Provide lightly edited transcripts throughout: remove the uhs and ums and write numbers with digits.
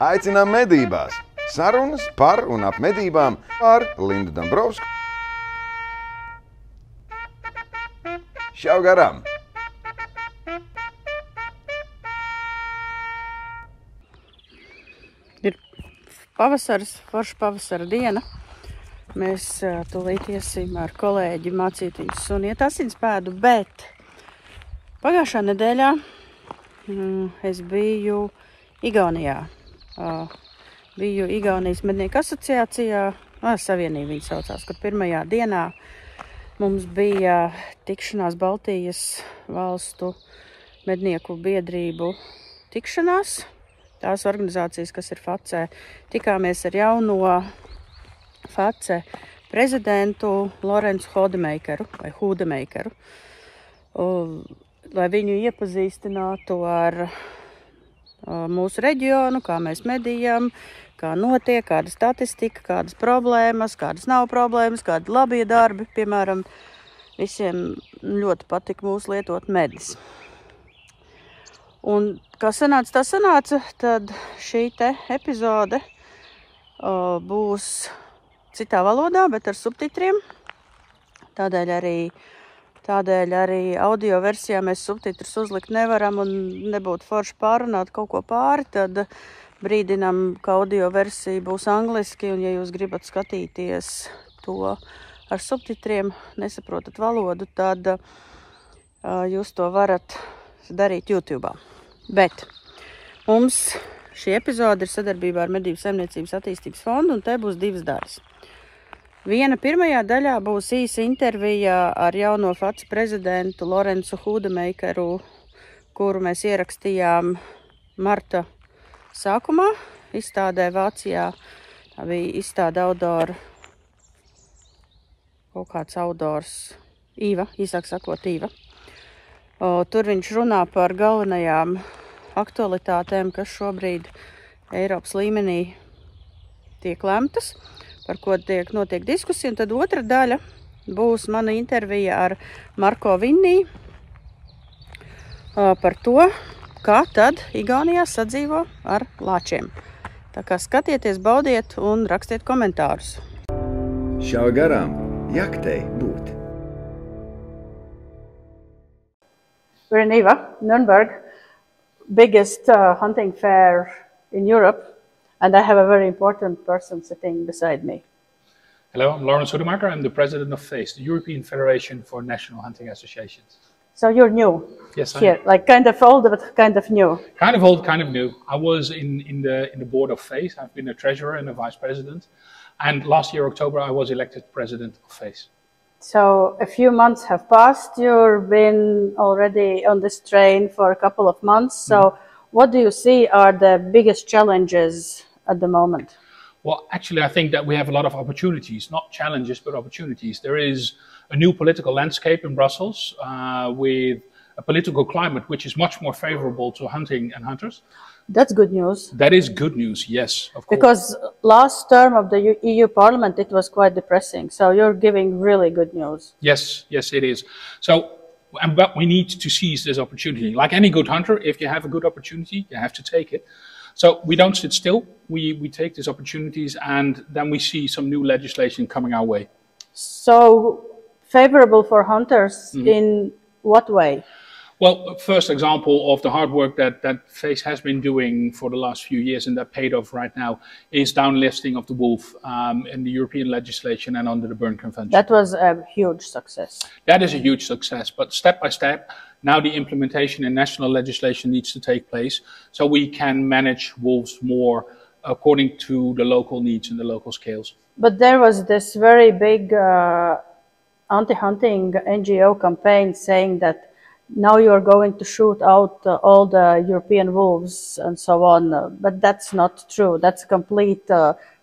Aicinām medībās! Sarunas par un ap medībām ar Lindu Dombrovsku. Šauj garām! Ir pavasaris, forša pavasara diena. Mēs tūlīt iesim ar kolēģi mācīt viņus suniet asinspēdu, bet pagājušā nedēļā es biju Igaunijā. Biju Igaunijas Mednieku asociācijā, savienība viņa saucās, kur pirmajā dienā mums bija tikšanās Baltijas valstu mednieku biedrību tikšanās. Tās organizācijas, kas ir FACE, tikāmies ar jauno FACE prezidentu Laurensu Hūdemakeru vai Hūdemakeru, lai viņu iepazīstinātu ar mūsu reģionu, kā mēs medījam, kā notiek, kāda statistika, kādas problēmas, kādas nav problēmas, kādi labie darbi. Piemēram, visiem ļoti patika mūsu lietot medis. Un kā sanāca, tā sanāca, tad šī te epizode būs citā valodā, bet ar subtitriem. Tādēļ arī audio versijā mēs subtitrus uzlikt nevaram un nebūtu forši pārunāt kaut ko pāri, tad brīdinam, ka audio versija būs angliski, un ja jūs gribat skatīties to ar subtitriem, nesaprotat valodu, tad jūs to varat darīt YouTube'ā. Bet mums šī epizode ir sadarbībā ar Medību saimniecības attīstības fondu, un te būs divas daļas. Viena pirmajā daļā būs īsa intervija ar jauno FACE prezidentu Laurensu Hūdemakeru, kuru mēs ierakstījām marta sākumā izstādē Vācijā. Tā bija izstāde autora, kaut kāds autors Īva, īsāk sakot Īva. Tur viņš runā par galvenajām aktualitātēm, kas šobrīd Eiropas līmenī tiek lemtas, par ko notiek diskusija. Un tad otra daļa būs mana intervija ar Marko Vinni par to, kā tad Igaunijā sadzīvo ar lāčiem. Tā kā skatieties, baudiet un rakstiet komentārus. Šauj garām, jaktei būt. We're in Iva, Nürnberg, biggest hunting fair in Europe. And I have a very important person sitting beside me. Hello, I'm Laurensu Hūdemakeru. I'm the president of FACE, the European Federation for National Hunting Associations. So you're new yes, here, like kind of old, but kind of new. Kind of old, kind of new. I was in the board of FACE. I've been a treasurer and a vice president. And last year, October, I was elected president of FACE. So a few months have passed. You've been already on this train for a couple of months. So what do you see are the biggest challenges at the moment? Well, actually, I think that we have a lot of opportunities, not challenges, but opportunities. There is a new political landscape in Brussels with a political climate which is much more favorable to hunting and hunters. That's good news. That is good news, yes, of course. Because last term of the EU Parliament, it was quite depressing. So you're giving really good news. Yes, yes, it is. But we need to seize this opportunity. Like any good hunter, if you have a good opportunity, you have to take it. So we don't sit still, we take these opportunities, and then we see some new legislation coming our way. So favorable for hunters in what way? Well, first example of the hard work that FACE has been doing for the last few years, and that paid off right now, is downlisting of the wolf in the European legislation and under the Berne Convention. That was a huge success. That is a huge success, but step by step, now the implementation in national legislation needs to take place, so we can manage wolves more according to the local needs and the local scales. But there was this very big anti-hunting NGO campaign saying that now you're going to shoot out all the European wolves and so on. But that's not true. That's complete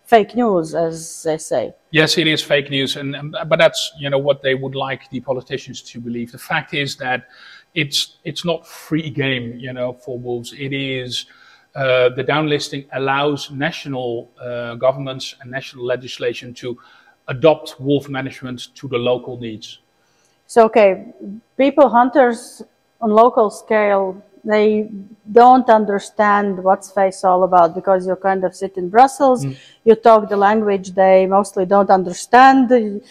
fake news, as they say. Yes, it is fake news, but that's what they would like the politicians to believe. The fact is that it's not free game, for wolves. It is the downlisting allows national governments and national legislation to adopt wolf management to the local needs. So, okay, people, hunters on local scale they don't understand what's FACE all about, because you kind of sit in Brussels, you talk the language they mostly don't understand.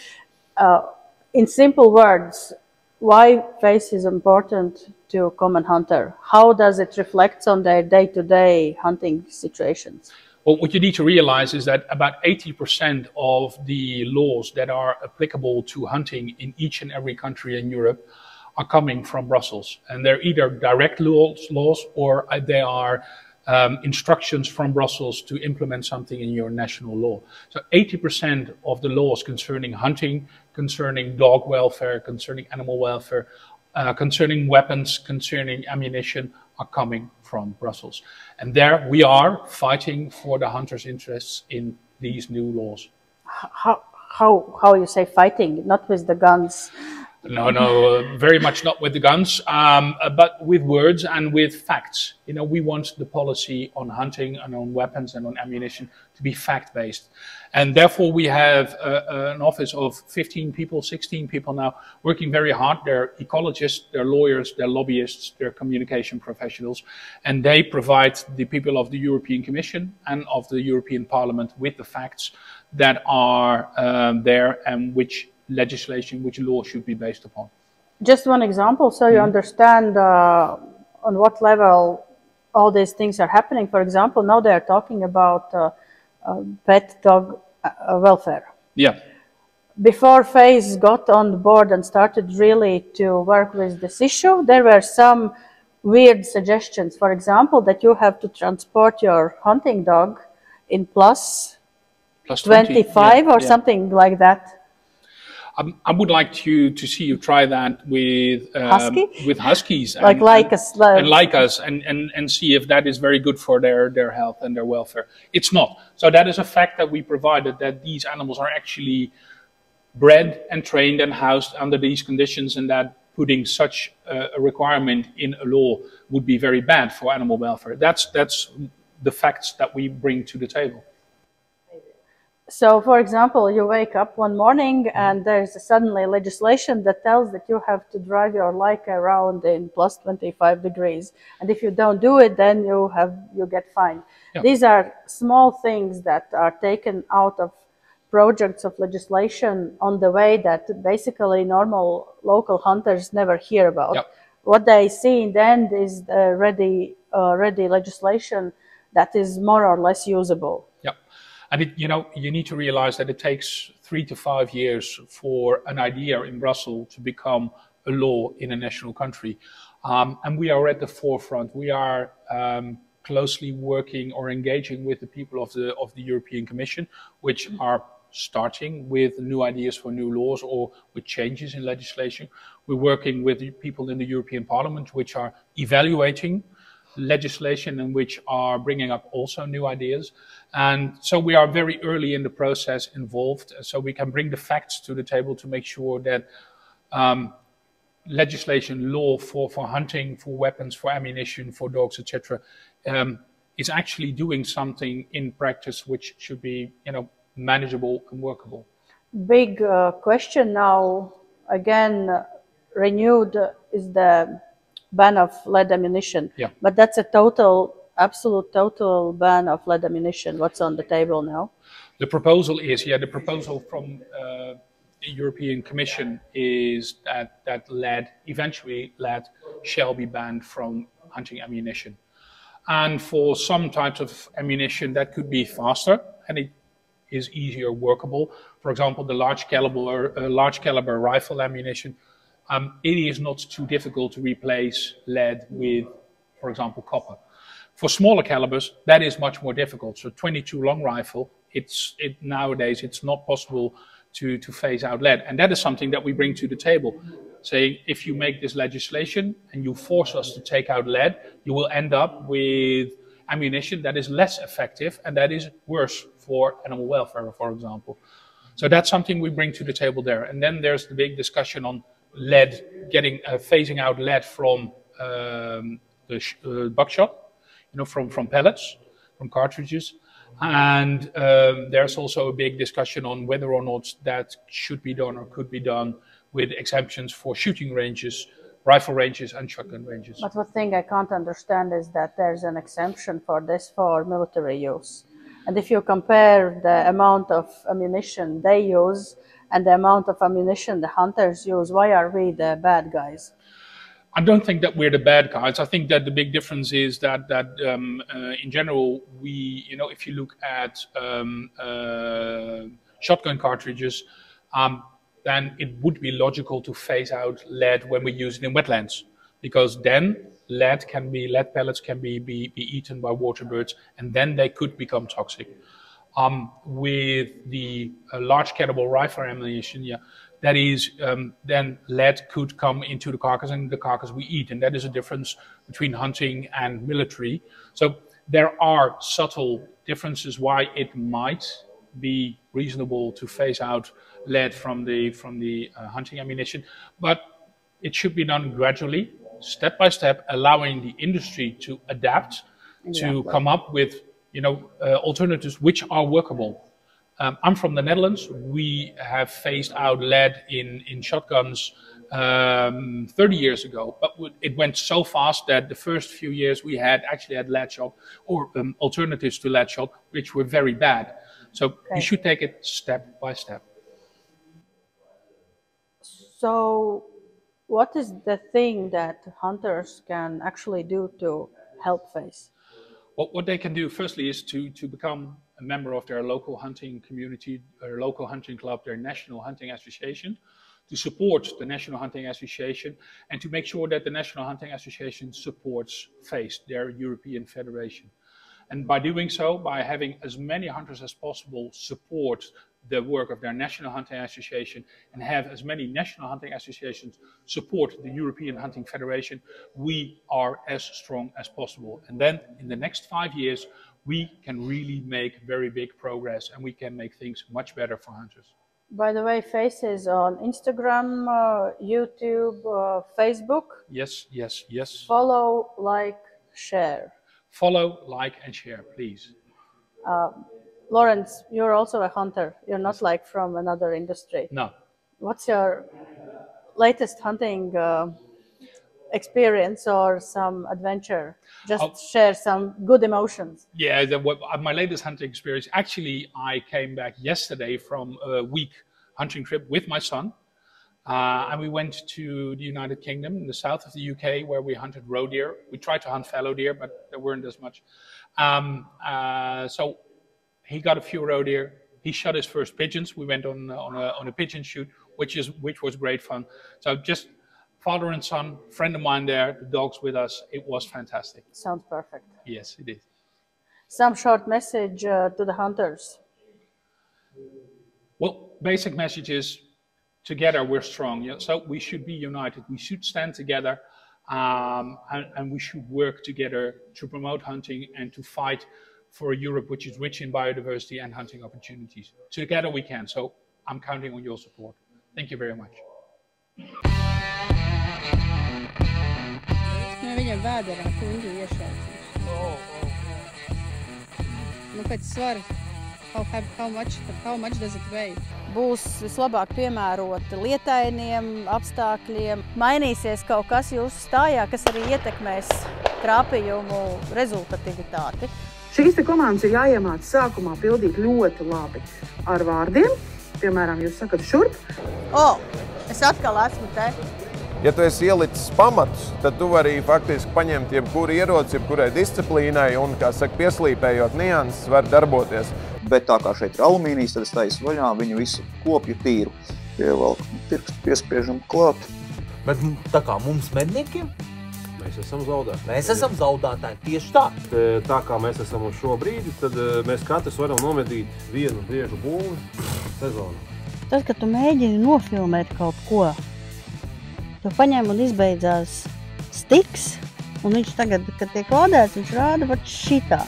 In simple words, why FACE is important to a common hunter? How does it reflect on their day-to-day hunting situations? Well, what you need to realize is that about 80% of the laws that are applicable to hunting in each and every country in Europe are coming from Brussels. And they're either direct laws or they are instructions from Brussels to implement something in your national law. So 80% of the laws concerning hunting, concerning dog welfare, concerning animal welfare, concerning weapons, concerning ammunition are coming from Brussels. And there we are fighting for the hunters' interests in these new laws. How you say fighting? Not with the guns? No, very much not with the guns, but with words and with facts. You know, we want the policy on hunting and on weapons and on ammunition to be fact-based. And therefore we have an office of 15 people, 16 people now working very hard. They're ecologists, they're lawyers, they're lobbyists, they're communication professionals. And they provide the people of the European Commission and of the European Parliament with the facts that are there and which legislation, which law should be based upon. Just one example, so you understand on what level all these things are happening. For example, now they are talking about pet dog welfare. Yeah. Before FACE got on board and started really to work with this issue, there were some weird suggestions. For example, that you have to transport your hunting dog in plus 25 or something like that. I would like to see you try that with huskies and see if that is very good for their health and their welfare. It's not. So that is a fact that we provided, that these animals are actually bred and trained and housed under these conditions, and that putting such a requirement in a law would be very bad for animal welfare. That's the facts that we bring to the table. So, for example, you wake up one morning and there's suddenly legislation that tells that you have to drive your Leica around in plus 25 degrees. And if you don't do it, then you get fined. Yeah. These are small things that are taken out of projects of legislation on the way that basically normal local hunters never hear about. Yep. What they see in the end is the ready legislation that is more or less usable. Yep. And you need to realize that it takes 3 to 5 years for an idea in Brussels to become a law in a national country. And we are at the forefront. We are closely working or engaging with the people of the European Commission, which are starting with new ideas for new laws or with changes in legislation. We're working with the people in the European Parliament, which are evaluating legislation and which are bringing up also new ideas. And so we are very early in the process involved, so we can bring the facts to the table to make sure that legislation, law for hunting, for weapons, for ammunition, for dogs, etc., is actually doing something in practice which should be, manageable and workable. Big question now, again, renewed, is the ban of lead ammunition. Yeah. But that's a absolute total ban of lead ammunition. What's on the table now? The proposal is, the proposal from the European Commission is that eventually lead shall be banned from hunting ammunition. And for some types of ammunition that could be faster and it is easier workable. For example, the large caliber rifle ammunition, it is not too difficult to replace lead with, for example, copper. For smaller calibers, that is much more difficult. So 22 long rifle, nowadays it's not possible to phase out lead. And that is something that we bring to the table, saying if you make this legislation and you force us to take out lead, you will end up with ammunition that is less effective and that is worse for animal welfare, for example. So that's something we bring to the table there. And then there's the big discussion on lead, phasing out lead from the buckshot, from pellets, from cartridges. And there's also a big discussion on whether or not that should be done or could be done with exemptions for shooting ranges, rifle ranges and shotgun ranges. But one thing I can't understand is that there's an exemption for this for military use. And if you compare the amount of ammunition they use and the amount of ammunition the hunters use, why are we the bad guys? I don't think that we're the bad guys. I think that the big difference is that in general, if you look at shotgun cartridges, then it would be logical to phase out lead when we use it in wetlands, because then lead pellets can be eaten by water birds, and then they could become toxic. With the large caliber rifle ammunition, that is, then lead could come into the carcass, and the carcass we eat, and that is a difference between hunting and military. So there are subtle differences why it might be reasonable to phase out lead from the hunting ammunition, but it should be done gradually, step by step, allowing the industry to adapt, to come up with alternatives which are workable. I'm from the Netherlands. We have phased out lead in shotguns 30 years ago, but it went so fast that the first few years we actually had lead shot or alternatives to lead shot, which were very bad. So you should take it step by step. So what is the thing that hunters can actually do to help phase? What they can do firstly is to become a member of their local hunting community, their local hunting club, their national hunting association, to support the National Hunting Association, and to make sure that the National Hunting Association supports FACE, their European Federation. And by doing so, by having as many hunters as possible support the work of their National Hunting Association and have as many national hunting associations support the European Hunting Federation, we are as strong as possible. And then in the next 5 years, we can really make very big progress, and we can make things much better for hunters. By the way, FACE is on Instagram, YouTube, Facebook. Yes. Follow, like, share. Follow, like, and share, please. Lawrence, you're also a hunter. You're not like from another industry. No. What's your latest hunting experience or some adventure? Just share some good emotions. Yeah, my latest hunting experience, actually, I came back yesterday from a week hunting trip with my son. And we went to the United Kingdom, in the south of the UK, where we hunted roe deer. We tried to hunt fallow deer, but there weren't as much. So he got a few roe deer. He shot his first pigeons. We went on a pigeon shoot, which was great fun. So just father and son, friend of mine there, the dogs with us. It was fantastic. Sounds perfect. Yes, it is. Some short message to the hunters. Well, basic message is, together we're strong. Yeah? So we should be united. We should stand together, and we should work together to promote hunting and to fight for a Europe which is rich in biodiversity and hunting opportunities. Together we can. So I'm counting on your support. Thank you very much. Viņam vēderā kuņģi iešaucīs. Pēc svara, how much does it weigh? Būs vislabāk piemēroti lietainiem apstākļiem. Mainīsies kaut kas jūsu stājā, kas arī ietekmēs trāpījumu rezultativitāti. Šīs te komandas ir jāiemāc sākumā pildīt ļoti labi ar vārdiem. Piemēram, jūs sakat šurp. Es atkal esmu te. Ja tu esi ielicis pamatus, tad tu vari faktiski paņemt jebkuru ieroci, jebkurai disciplīnai un, kā saka, pieslīpējot nianses, var darboties. Bet tā kā šeit ir alumīnijas, tad es taisu vaļā viņu visu kopju tīru. Pievelku pirkstu, piespiežam klāt. Bet tā kā mums medniekiem? Mēs esam zaudētāji. Mēs esam zaudētāji, tieši tā. Tā kā mēs esam uz šo brīdi, tad mēs katrs varam nomedīt vienu briežu būvi sezonu. Tad, kad tu mēģini nofilmēt kaut ko, tu paņem un izbeidzās stiks, un viņš tagad, kad tiek lādēts, viņš rāda pat šitā.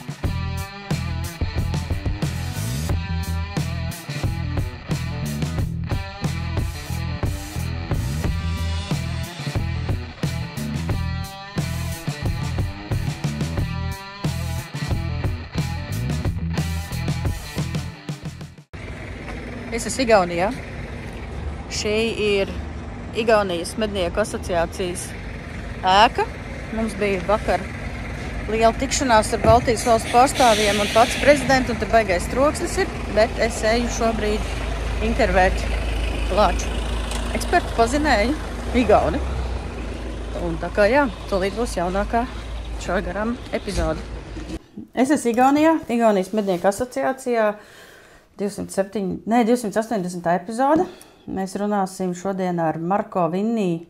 Es esmu Igaunijā. Šī ir Igaunijas Mednieku asociācijas ēka. Mums bija vakar liela tikšanās ar Baltijas valstu pārstāvjiem un pats prezidentu, un te baigais troksnis ir, bet es eju šobrīd intervēt Lāču. Ekspertu pazinēju Igauni. Un tā kā jā, tūlīt būs jaunākā Šauj garām epizode. Es esmu Igaunijā, Igaunijas Mednieku asociācijā 280. epizode. Mēs runāsim šodien ar Marko Vinni,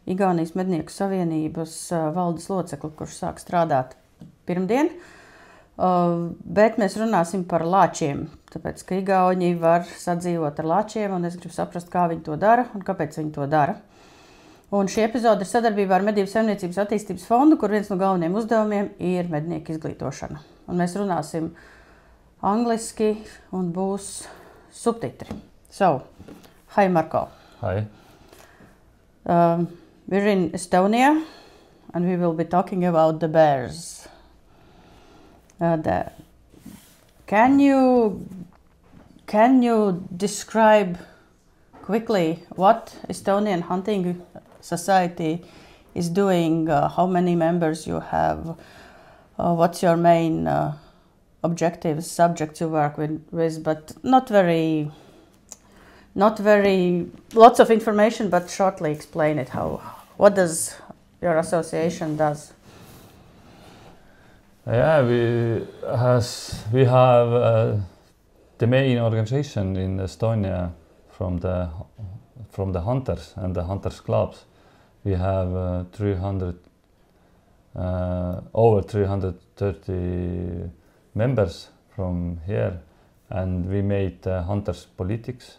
Igaunijas Mednieku savienības valdes locekli, kurš sāk strādāt pirmdien. Bet mēs runāsim par lāčiem, tāpēc, ka Igauņi var sadzīvot ar lāčiem, un es gribu saprast, kā viņi to dara un kāpēc viņi to dara. Un šī epizode ir sadarbībā ar Medību saimniecības attīstības fondu, kur viens no galvenajiem uzdevumiem ir mednieku izglītošana. Un mēs runāsim angliski un būs subtitri. So, hi Marko. Hi. We're in Estonia and we will be talking about the bears. Can you describe quickly what Estonian hunting society is doing, how many members you have, what's your main objectives, subjects you work with, but not very lots of information, but shortly explain it. What does your association does? Yeah, we have the main organization in Estonia from the hunters and the hunters clubs. We have over 330 members from here, and we made hunters politics.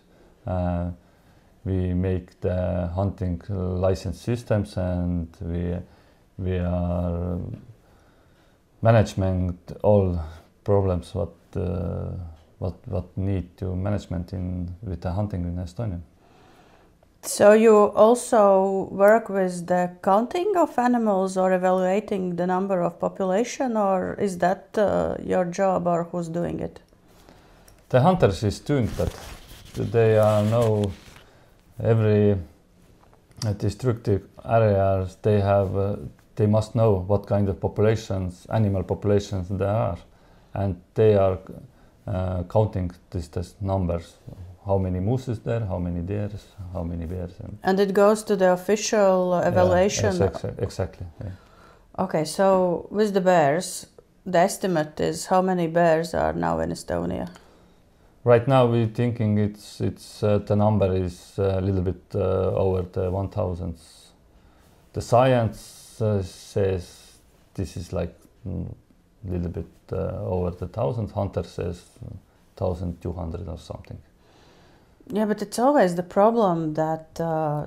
We make the hunting license systems, and we are management all problems what need to management with the hunting in Estonia. So you also work with the counting of animals or evaluating the number of population, or is that your job, or who's doing it? The hunters is doing that. They are know every destructive areas they must know what kind of populations, animal populations there are, and they are counting these numbers. How many mooses there, how many deers, how many bears. And it goes to the official evaluation? Yeah, exactly. Yeah. Okay, so with the bears, the estimate is how many bears are now in Estonia? Right now we're thinking it's the number is a little bit over the 1,000. The science says this is like a little bit over the 1,000. Hunter says 1,200 or something. Yeah, but it's always the problem that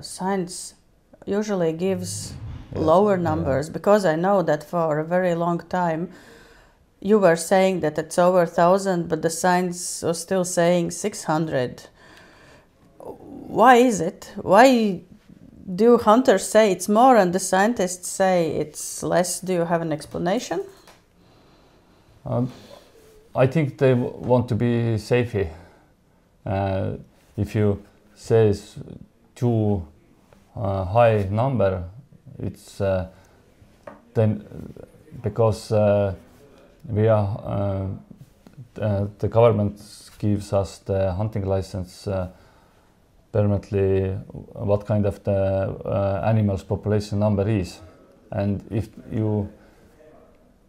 science usually gives lower numbers, because I know that for a very long time you were saying that it's over 1,000, but the science was still saying 600. Why is it? Why do hunters say it's more and the scientists say it's less? Do you have an explanation? I think they want to be safe. If you say too high number, it's then because we are the government gives us the hunting license permanently what kind of the animals population number is, and if you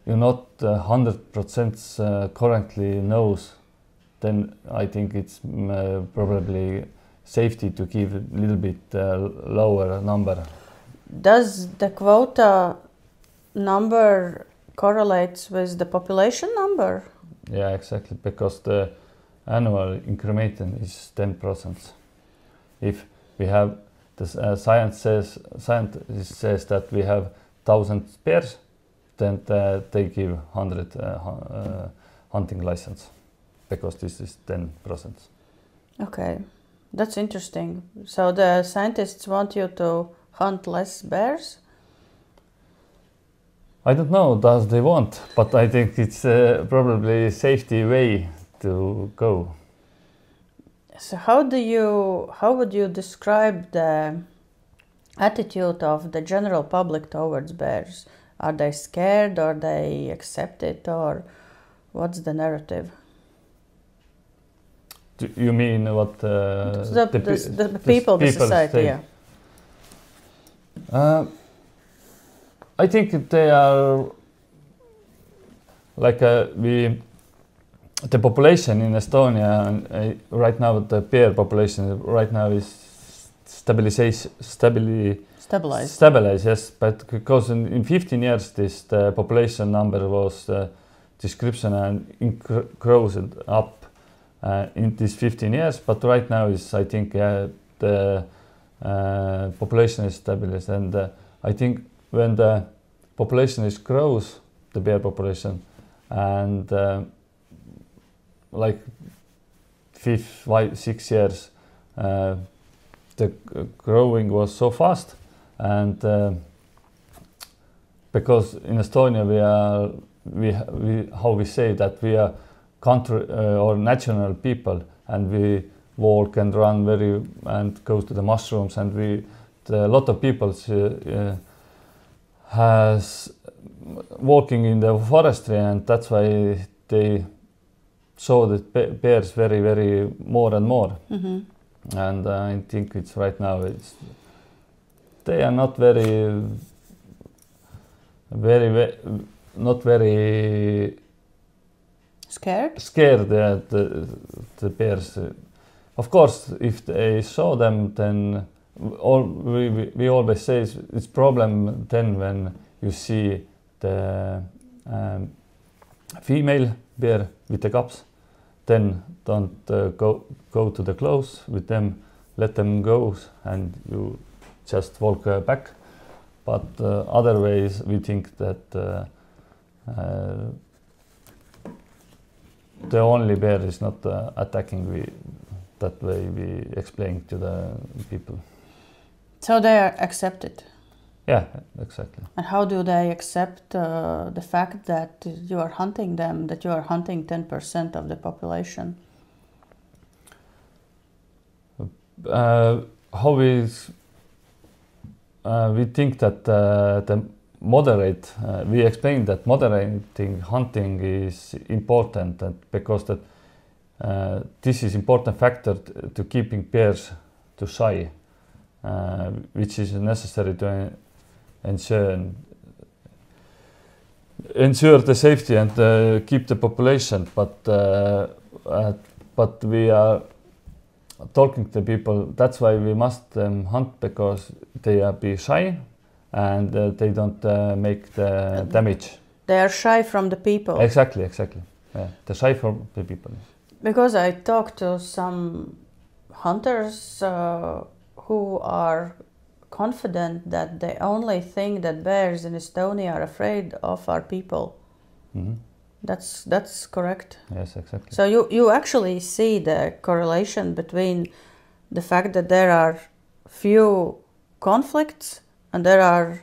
not 100% currently knows, then I think it's probably safety to give a little bit lower number. Does the quota number correlates with the population number? Yeah, exactly, because the annual increment is 10%. If we have the scientist says that we have 1,000 bears, then they give 100 hunting license, because this is 10%. Okay, that's interesting. So the scientists want you to hunt less bears? I don't know does they want, but I think it's probably a safety way to go. So how would you describe the attitude of the general public towards bears? Are they scared, or they accept it, or what's the narrative? You mean what the people, the society, say? Yeah. I think they are like the population in Estonia right now. The bear population right now is stabilized. Yes, but because in 15 years the population number was description and grows up in these 15 years. But right now is, I think, the population is stabilized, and I think when the population is grows, the bear population, and like 5-6 years, the growing was so fast, and because in Estonia we how we say that we are country or national people, and we walk and run and go to the mushrooms, and a lot of people has walking in the forestry, and that's why they saw the bears very more and more. Mm-hmm. And I think it's right now they are not very scared the bears. Of course, if they saw them, then we always say it's problem then when you see the female bear with the cubs, then don't go to the close with them, let them go, and you just walk back. But other ways we think that the only bear is not attacking. That way we explain to the people. So they are accepted? Yeah, exactly. And how do they accept the fact that you are hunting them, that you are hunting 10% of the population? How we think that the moderate, we explain that moderating hunting is important, because that this is important factor to keeping bears to shy, which is necessary to ensure the safety and keep the population. But we are talking to people. That's why we must hunt, because they are be shy and they don't make the damage. They are shy from the people. Exactly. Yeah, they're shy from the people. Because I talked to some hunters who are confident that the only thing that bears in Estonia are afraid of are people. Mm-hmm. That's correct? Yes, exactly. So you actually see the correlation between the fact that there are few conflicts and there are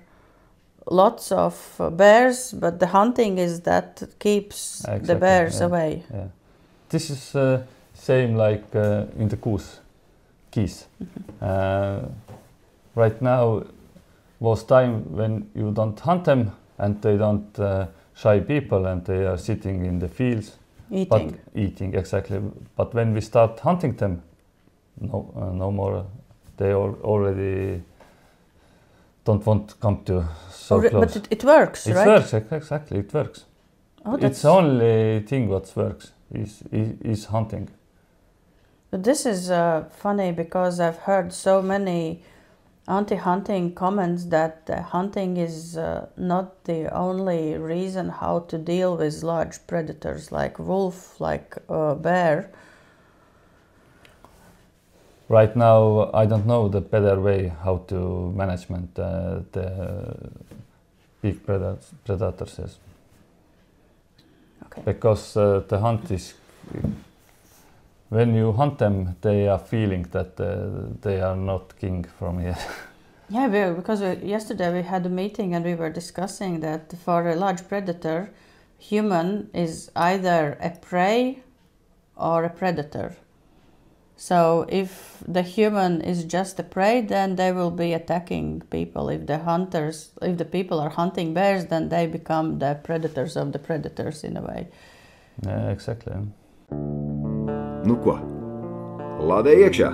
lots of bears, but the hunting is that keeps the bears away. Yeah. This is same like in the geese. Mm-hmm. Right now was time when you don't hunt them and they don't shy people and they are sitting in the fields. Eating, exactly. But when we start hunting them, no more. They already don't want to come to so close. But it works, right? It works, exactly. It works. Oh, it's the only thing what works is hunting. But this is funny, because I've heard so many anti-hunting comments that hunting is not the only reason how to deal with large predators like wolf, like bear. Right now, I don't know the better way how to management the big predators. Yes. Okay. Because the hunt is, when you hunt them, they are feeling that they are not king from here. Yeah, because yesterday we had a meeting and we were discussing that for a large predator, human is either a prey or a predator. So if the human is just a prey, then they will be attacking people. If the people are hunting bears, then they become the predators of the predators in a way. Yeah, exactly. Nu ko, lādē iekšā!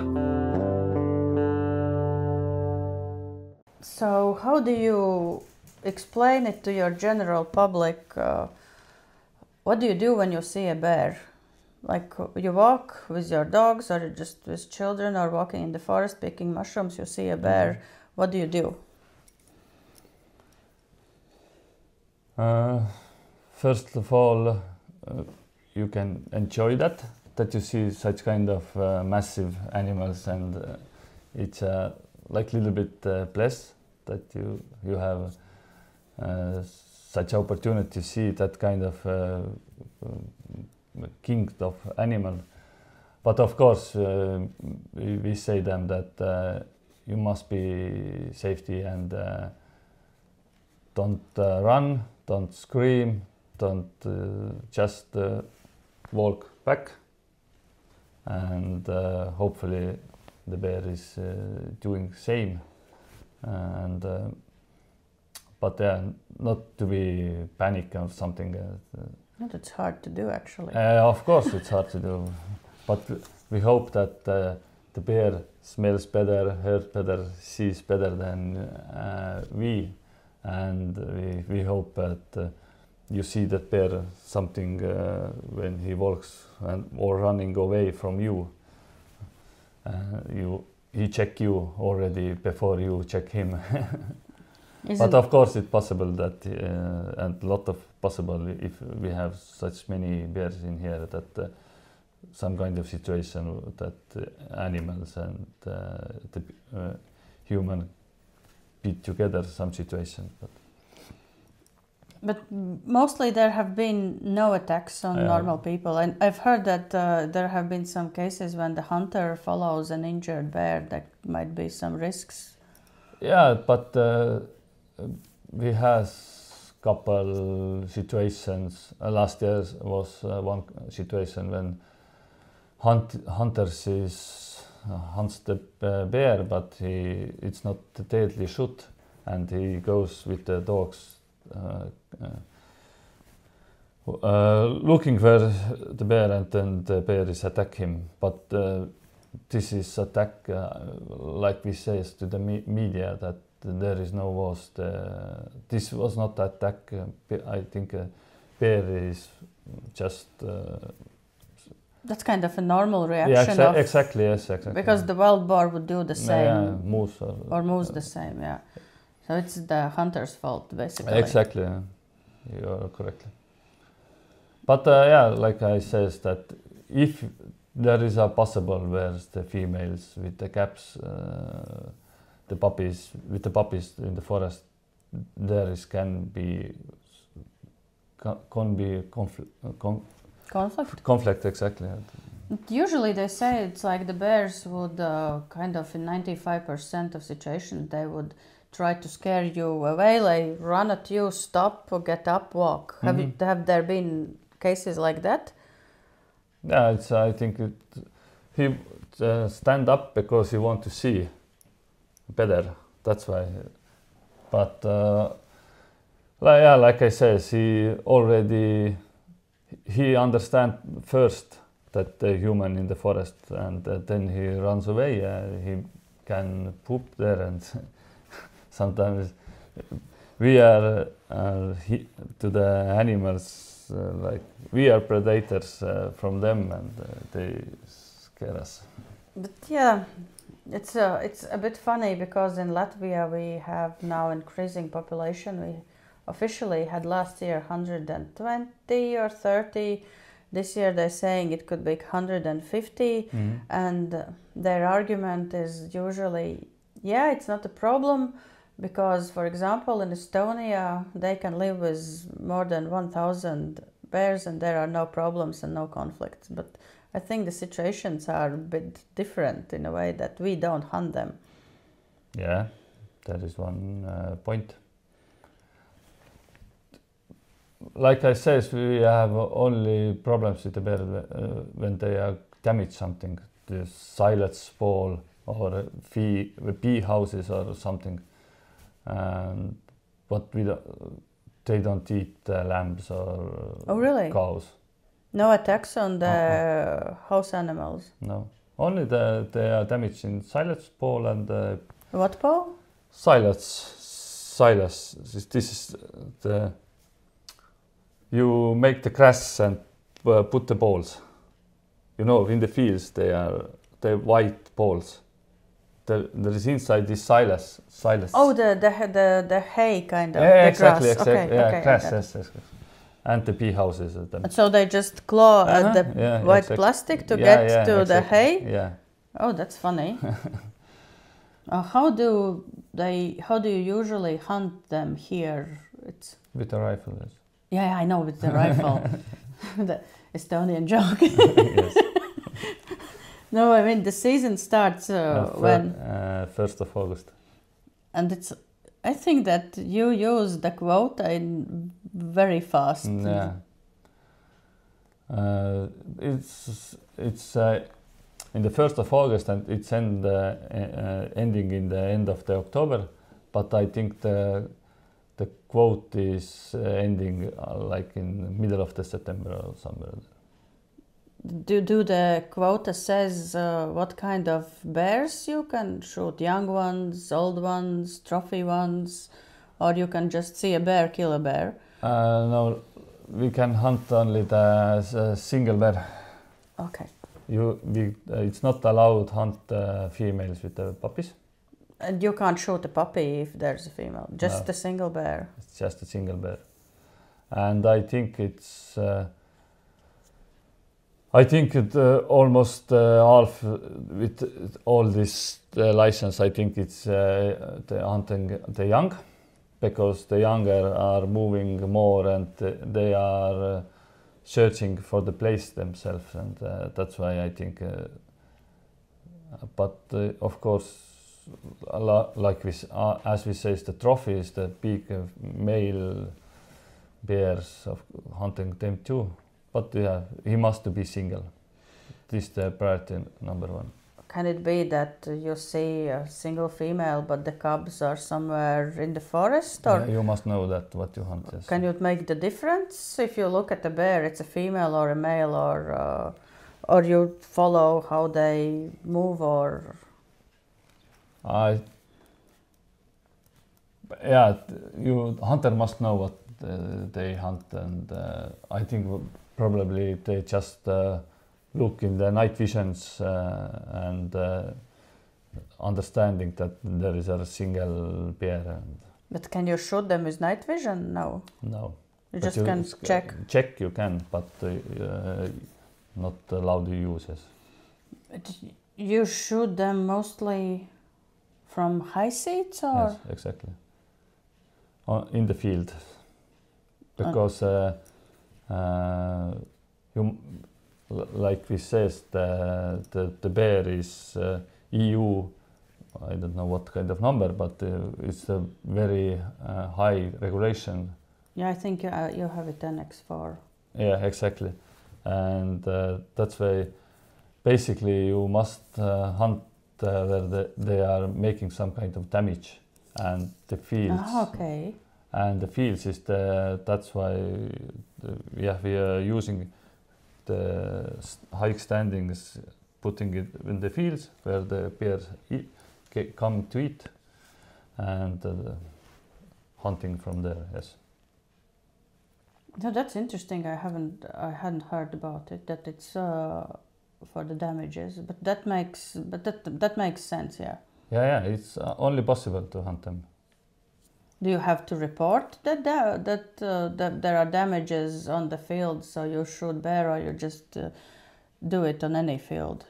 So how do you explain it to your general public? What do you do when you see a bear? Like you walk with your dogs or just with children or walking in the forest picking mushrooms, you see a bear. What do you do? First of all, you can enjoy that you see such kind of massive animals, and it's like a little bit blessed that you have such opportunity to see that kind of king of animal. But of course, we say them that you must be safety and don't run, don't scream, don't just walk back, and hopefully the bear is doing same. And but yeah, not to be panic or something. But it's hard to do actually. Of course it's hard to do, but we hope that the bear smells better, hears better, sees better than we, and we hope that you see that bear something when he walks or running away from you. He check you already before you check him. But of course it's possible that, and a lot of possible if we have such many bears in here, that some kind of situation that animals and the human beat together some situation. But mostly there have been no attacks on normal people. And I've heard that there have been some cases when the hunter follows an injured bear, there might be some risks. Yeah, but we had couple situations. Last year was one situation when hunters hunts the bear, but it's not deadly shoot, and he goes with the dogs looking for the bear, and then the bear is attack him. But this is attack, like we say to the media, that there is no was. This was not attack. I think bear is just. That's kind of a normal reaction. Yeah, exactly. Yes, exactly. Because the wild boar would do the same. Yeah, moose or moose the same. Yeah. So it's the hunter's fault, basically. Exactly, you are correct. But yeah, like I says that if there is a possible where the females with the caps, the puppies in the forest, there is can be conflict, exactly. Usually they say it's like the bears would kind of in 95% of situations they would try to scare you away, like run at you, stop, or get up, walk. Have there been cases like that? Yeah, I think he stand up because he want to see better. That's why. But like I says, he understand first that the human in the forest, and then he runs away. He can poop there, and sometimes we are to the animals like we are predators from them, and they scare us. But yeah, it's a bit funny because in Latvia we have now increasing population. We officially had last year 120 or 30. This year they're saying it could be 150, and their argument is usually, yeah, it's not a problem because, for example, in Estonia they can live with more than 1,000 bears and there are no problems and no conflicts. But I think the situations are a bit different in a way that we don't hunt them. Yeah, that is one point. Like I said, we have only problems with the bear when they are damage something. the silage ball or bee houses or something. But they don't eat lambs or really? Cows. No attacks on the house animals? No. Only they are damaging silage ball and... what ball? Silage. This is the... You make the grass and put the balls. You know, in the fields, they're white balls. There is inside this silage. Oh, the hay kind of, yeah, the exactly, grass. Exactly. Okay, yeah, grass, yes. And the bee houses. And so they just claw at the white plastic to get to the hay? Yeah. Oh, that's funny. How do you usually hunt them here? It's with a rifle, yes. Yeah, I know, with the rifle. The Estonian joke. Yes. No, I mean the season starts when? 1st of August. And I think that you use the quota in very fast. Yeah. It's in the 1st of August and it's ending in the end of the October, but I think the quote is ending like in middle of the September or somewhere. Do the quota says what kind of bears you can shoot? Young ones, old ones, trophy ones, or you can just see a bear, kill a bear? No, we can hunt only the single bear. Okay. It's not allowed to hunt females with the puppies. And you can't shoot a puppy if there's a female, just a single bear. It's just a single bear. And I think it's almost half with all this license. I think it's the hunting the young, because the younger are moving more and they are searching for the place themselves, and that's why I think. But of course, like as we say, the trophy is the big male bears of hunting them too. But yeah, he must be single. This is the priority number one. Can it be that you see a single female, but the cubs are somewhere in the forest? Or you must know that what you hunt is. Can you make the difference if you look at the bear? It's a female or a male, or you follow how they move, or? Hunter must know what they hunt, and I think probably they just look in the night visions and understanding that there is a single bear. But can you shoot them with night vision? No. No. You just can check. Check you can, but not allowed to use it. But you shoot them mostly from high seats, or? Yes, exactly. In the field, because like we says, the bear is EU. I don't know what kind of number, but it's a very high regulation. Yeah, I think you have it Annex 4. Yeah, exactly, and that's why basically you must hunt where they are making some kind of damage, and the fields. Okay. And the fields is that's why we are using the high standings, putting it in the fields where the bears come to eat, and hunting from there. Yes. No, that's interesting. I hadn't heard about it. That it's for the damages, but that makes sense. Yeah. Yeah. It's only possible to hunt them. Do you have to report that there are damages on the field, so you shoot bear, or you just do it on any field?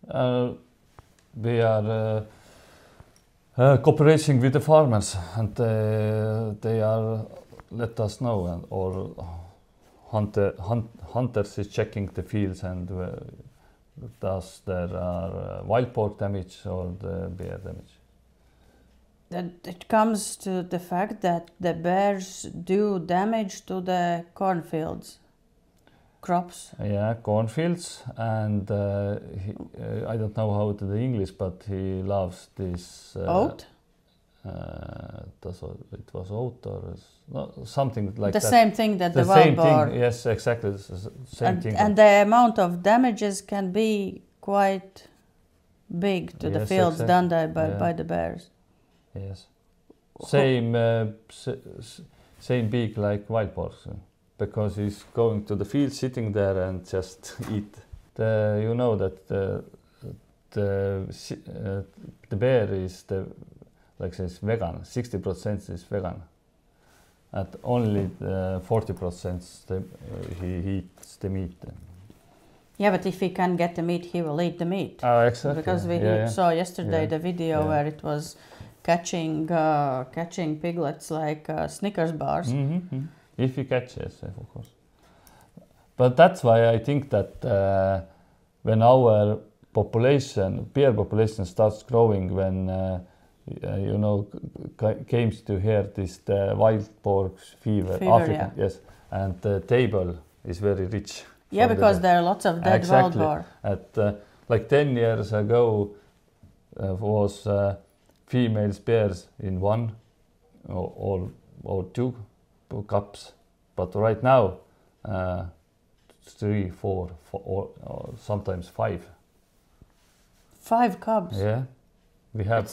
We are cooperating with the farmers, and they are let us know, or hunters is checking the fields, and does there are wild pork damage or the bear damage. That it comes to the fact that the bears do damage to the cornfields. crops. Yeah, cornfields, and I don't know how to the English, but he loves this. Oat? It was oat or something like the that. Same thing that the the wild same boar. thing, yes, exactly. The same thing. And the amount of damages can be quite big to the fields done by the bears. Yes. Same big like wild boars, because he's going to the field, sitting there and just eat. You know that the bear is like says vegan. 60% is vegan, and only 40% he eats the meat. Yeah, but if he can get the meat, he will eat the meat. Oh, exactly. Because we saw yesterday the video where it was catching piglets like Snickers bars. Mm-hmm. If you catch, yes, of course. But that's why I think that when our bear population starts growing, when came to hear this the wild boar fever African, yes, and the table is very rich. Yeah, because there are lots of dead wild boar. Like 10 years ago was female bears in one or two cups, but right now 3, 4, or sometimes 5. 5 cubs. Yeah, we have.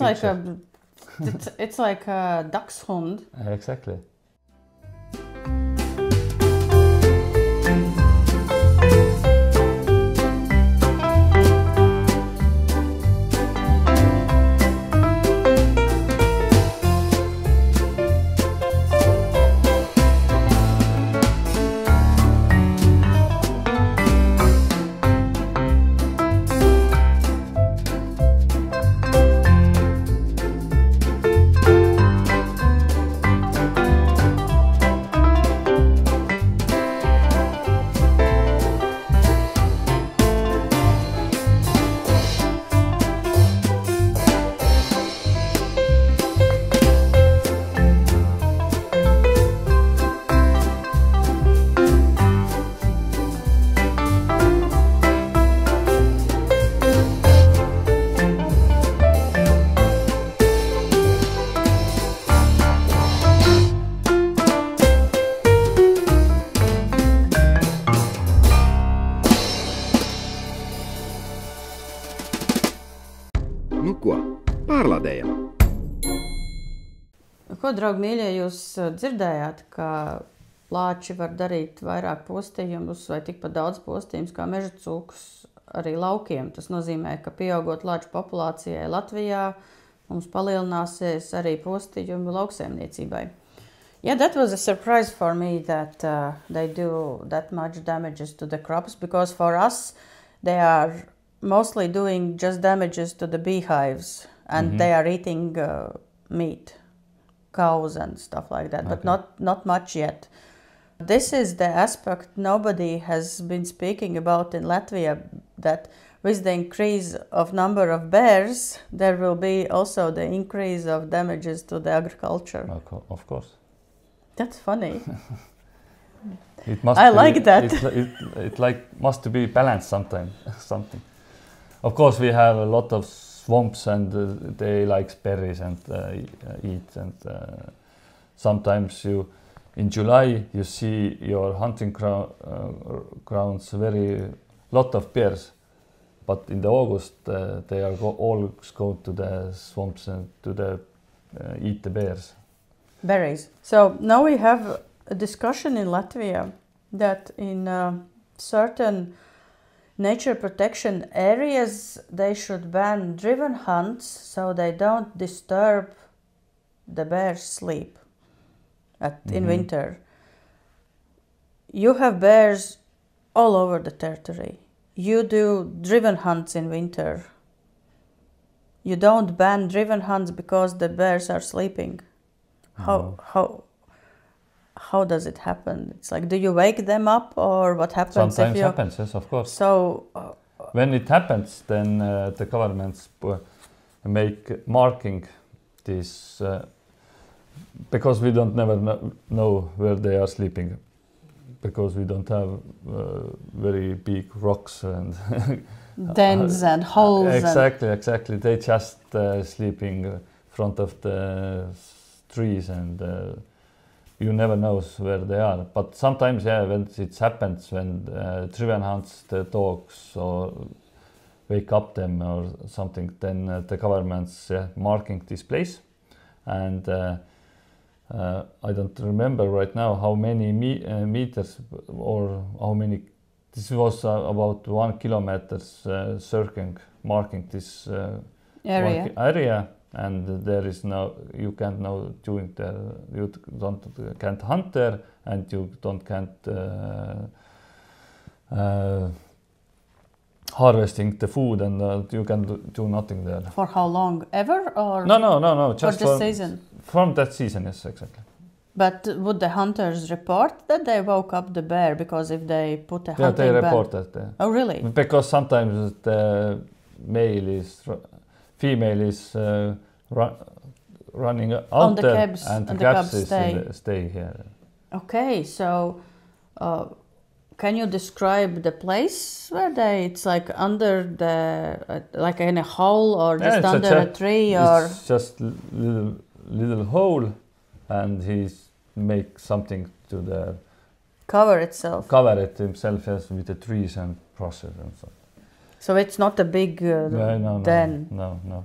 It's like a dachshund. Exactly. Ko, draugi mīļie, jūs dzirdējāt, ka lāči var darīt vairāk postījumus vai tikpat daudz postījumus kā meža cūkas arī laukiem? Tas nozīmē, ka pieaugot lāču populācijai Latvijā, mums palielināsies arī postījumi lauksaimniecībai. Yeah, that was a surprise for me that they do that much damages to the crops, because for us they are mostly doing just damages to the beehives, and they are eating meat, cows and stuff like that, but not much yet. This is the aspect nobody has been speaking about in Latvia, that with the increase of number of bears, there will be also the increase of damages to the agriculture. Of course. That's funny. I like that. It must be balanced something. Of course, we have a lot of swamps, and they like berries and eat. And sometimes in July you see your hunting grounds very lot of bears, but in the August they are all go to the swamps and to eat the bears. Berries. So now we have a discussion in Latvia that in certain nature protection areas they should ban driven hunts so they don't disturb the bears' sleep in winter. You have bears all over the territory. You do driven hunts in winter. You don't ban driven hunts because the bears are sleeping. How does it happen? It's like, do you wake them up, or what happens? Sometimes happens, yes, of course. So when it happens, then the governments make marking this because we don't never know where they are sleeping. because we don't have very big rocks and dens and holes. Exactly. They just sleeping in front of the trees, and you never know where they are. But sometimes, when it happens, when driven hunts the dogs or wake up them or something, then the government's marking this place. And I don't remember right now how many meters or how many. This was about 1 kilometer circling, marking this area, and there is you can't now doing there. You can't hunt there, and you can't harvesting the food, and you can do nothing there. For how long? Ever or? No. Just for the season. From that season, yes, exactly. But would the hunters report that they woke up the bear? Because if they put a hunting they ban... report that. Oh, really? Because sometimes the female is running out there, cubs, and the cubs stay here. Okay, so can you describe the place where it's like under the, like in a hole or just under a tree or? It's just little hole, and he's make something to the cover it himself, yes, with the trees and process and so. So it's not a big den. No.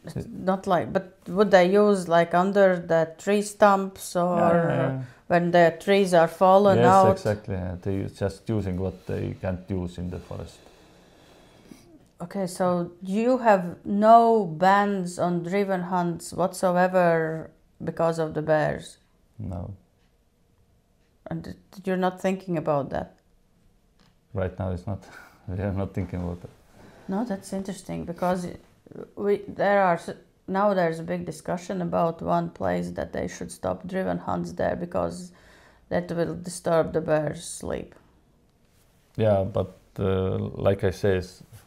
It's not like, but would they use like under the tree stumps or when the trees are fallen out? Yes, exactly. They just using what they can't use in the forest. Okay, so you have no bans on driven hunts whatsoever because of the bears? No. And you're not thinking about that? Right now it's not. We are not thinking about that. No, that's interesting because there's a big discussion about one place that they should stop driven hunts there because that will disturb the bears' sleep. Yeah, but like I say,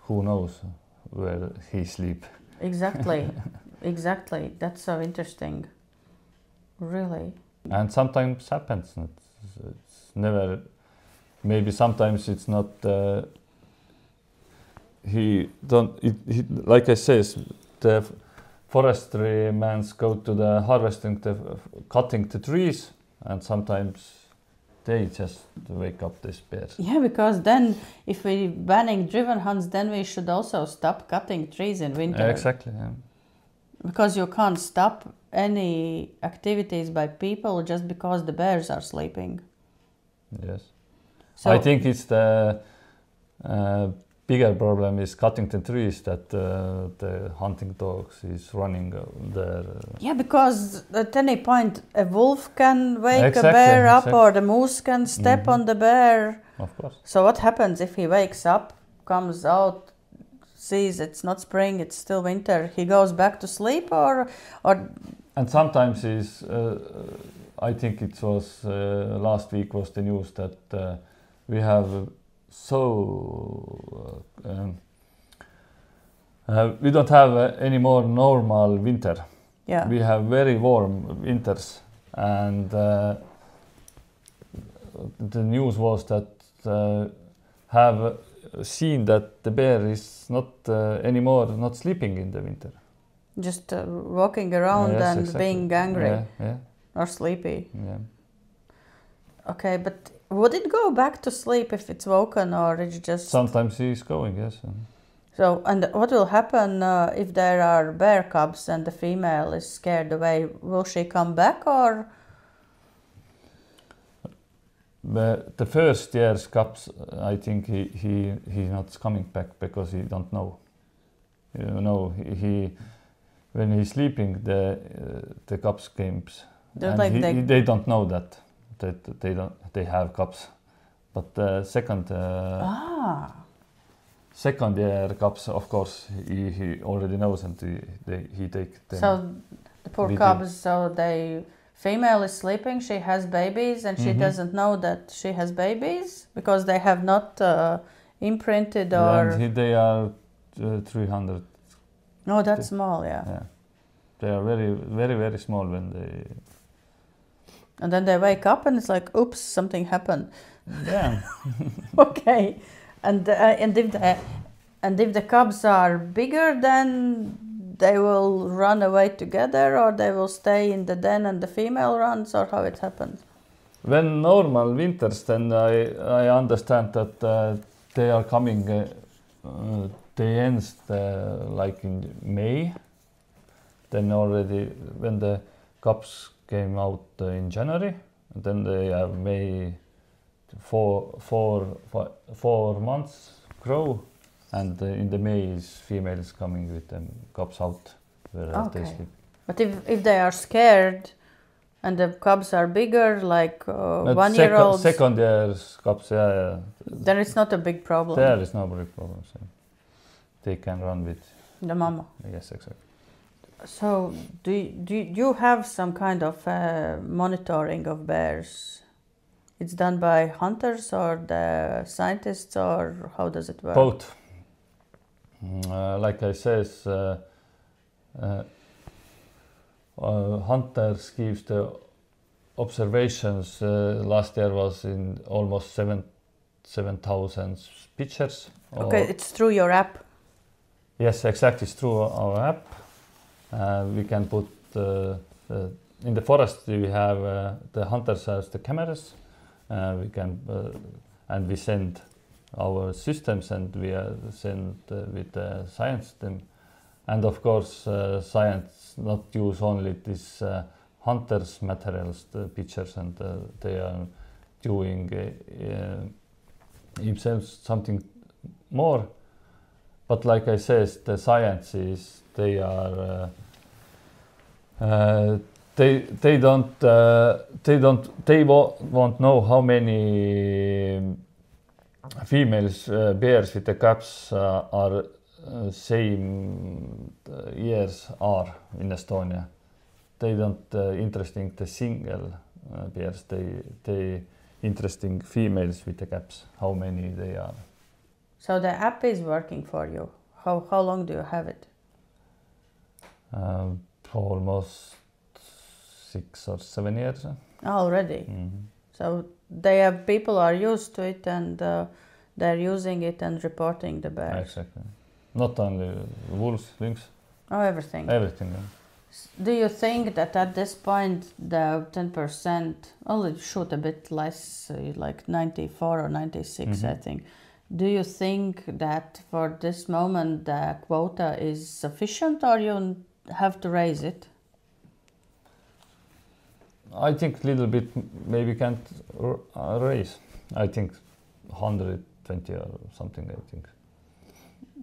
who knows where he sleep? Exactly. That's so interesting. Really. And sometimes happens. It's never. Maybe sometimes it's not. Like I say, the forestry mans go to the harvesting, cutting the trees, and sometimes they just wake up these bears. Yeah, because then if we're banning driven hunts, then we should also stop cutting trees in winter. Exactly. Yeah. Because you can't stop any activities by people just because the bears are sleeping. Yes. So I think it's the bigger problem is cutting the trees that the hunting dogs is running there. Yeah, because at any point a wolf can wake a bear up or the moose can step on the bear. Of course. So what happens if he wakes up, comes out, sees it's not spring, it's still winter, he goes back to sleep or? And sometimes is, I think it was last week was the news that we have we don't have any more normal winter. Yeah. We have very warm winters, and the news was that have seen that the bear is not anymore not sleeping in the winter. Just walking around being angry or sleepy. Yeah. Okay, but would it go back to sleep if it's woken or it's just... Sometimes he's going, yes. So, and what will happen if there are bear cubs and the female is scared away? Will she come back or? The first year's cubs, I think he's not coming back because he don't know. You know, when he's sleeping, the cubs comes, and they don't know that they have cubs. But the second year cubs, of course, he already knows, and he take them. So the poor cubs, so they female is sleeping, she has babies, and she doesn't know that she has babies because they have not imprinted or. And they are 300. No, that's small, yeah. They are very, very, very small when they. And then they wake up and it's like, oops, something happened. Yeah. Okay. And if the cubs are bigger, then they will run away together, or they will stay in the den and the female runs, or how it happens? When normal winters, then I understand that they are coming, they ends like in May. Then already when the cubs came out in January, then they have May 4 months grow, and in the May is females coming with them cubs out where they sleep. But if they are scared and the cubs are bigger, like 1-year-olds, second years cubs, then it's not a big problem. There is no big problem. So they can run with the mama. Yes, exactly. So do you have some kind of monitoring of bears? It's done by hunters or the scientists, or how does it work? Both. Like I says, hunters gives the observations. Last year was in almost 7,000 pictures. Okay, it's through your app? Yes, exactly. It's through our app. We can put in the forest. We have the hunters has the cameras. We can and we send our systems, and we send with the science them, and of course science not use only this hunters materials, the pictures, and they are doing themselves something more. But like I says, the science is they are they won't know how many females bears with the cubs are same years are in Estonia. They don't interesting the single bears. They interesting females with the cubs. How many they are. So the app is working for you. How long do you have it? Almost 6 or 7 years. Already. Mm-hmm. So people are used to it, and they're using it and reporting the bears. Exactly. Not only wolves, lynx. Oh, everything. Everything. Yeah. Do you think that at this point the 10%, only shoot a bit less, like 94 or 96, I think. Do you think that for this moment the quota is sufficient, or you have to raise it? I think a little bit maybe can't raise. I think 120 or something, I think.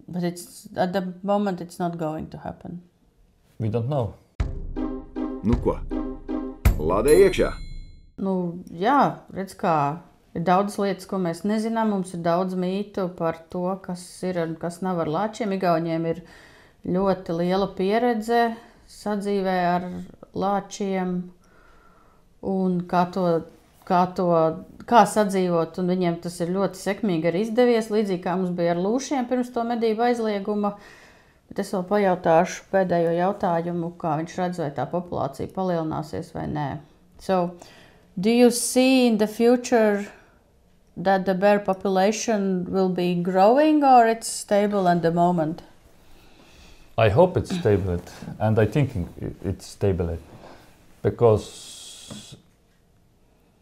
But it's at the moment it's not going to happen. We don't know. Nu ko? Lādē iekšā! Nu, jā, redz kā ir daudz lietas, ko mēs nezinām. Mums ir daudz mītu par to, kas ir un kas nav ar lāčiem. Igauņiem ir ļoti liela pieredze sadzīvē ar lāčiem un kā sadzīvot, un viņiem tas ir ļoti sekmīgi arī izdevies, līdzīgi kā mums bija ar lūšiem pirms to medību aizlieguma. Bet es vēl pajautāšu pēdējo jautājumu, kā viņš redz, vai tā populācija palielināsies vai nē. So, do you see in the future that the bear population will be growing, or it's stable at the moment? I hope it's stable, and I think it's stable, because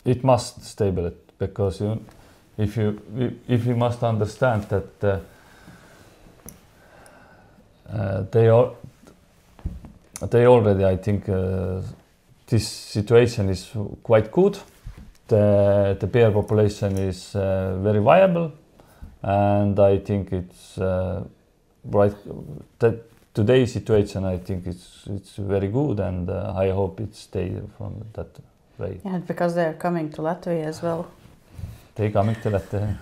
it must stable, because if you must understand that they already, I think this situation is quite good. The bear population is very viable, and I think it's right. That today's situation, I think it's very good, and I hope it stays from that way. Yeah, because they're coming to Latvia as well. They're coming to Latvia.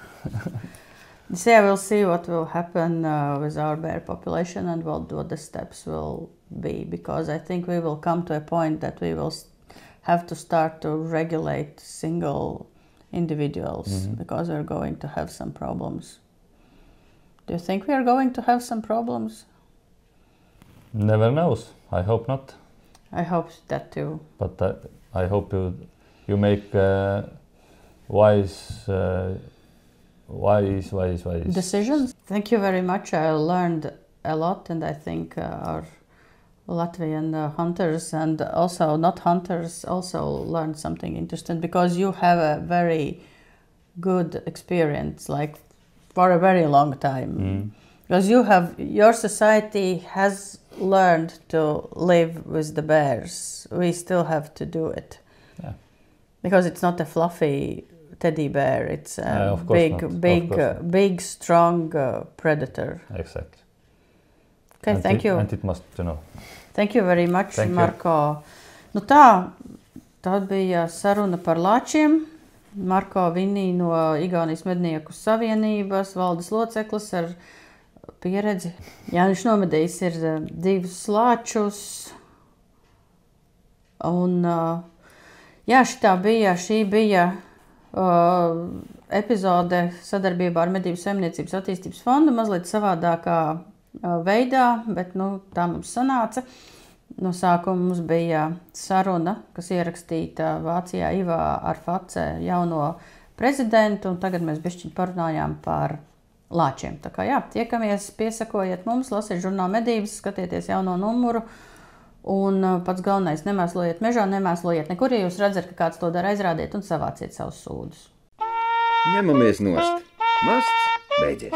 So we'll see what will happen with our bear population and what the steps will be, because I think we will come to a point that we will have to start to regulate single individuals, because we're going to have some problems. Do you think we are going to have some problems? Never knows. I hope not. I hope that too. But I hope you make wise decisions. Thank you very much. I learned a lot, and I think our Latvian hunters and also not hunters also learned something interesting, because you have a very good experience, like for a very long time. Because your society has learned to live with the bears. We still have to do it. Yeah. Because it's not a fluffy teddy bear. It's a big, strong predator. Exactly. Okay, thank you. And it must, Thank you very much, Marko. Nu tā bija saruna par Lāčiem. Marko Vinni no Igaunijas Mednieku savienības, valdes loceklis ar pieredzi. Jā, viņš nomedījis ir 2 lāčus. Un, jā, šī bija epizode sadarbībā ar Medību saimniecības attīstības fondu, mazliet savādākā veidā, bet tā mums sanāca. No sākuma mums bija saruna, kas ierakstīta Vācijā Ivā ar jauno prezidentu, un tagad mēs bišķiņ parunājām par Lāčiem. Tā kā tiekamies, piesakojiet mums, lasiet žurnālu Medības, skatieties jauno numuru, un pats galvenais, nemēslojiet mežā, nemēslojiet nekur, ja jūs redzat, ka kāds to dara, aizrādiet un savāciet savus sūdus. Ņemamies nost. Masts beidzies.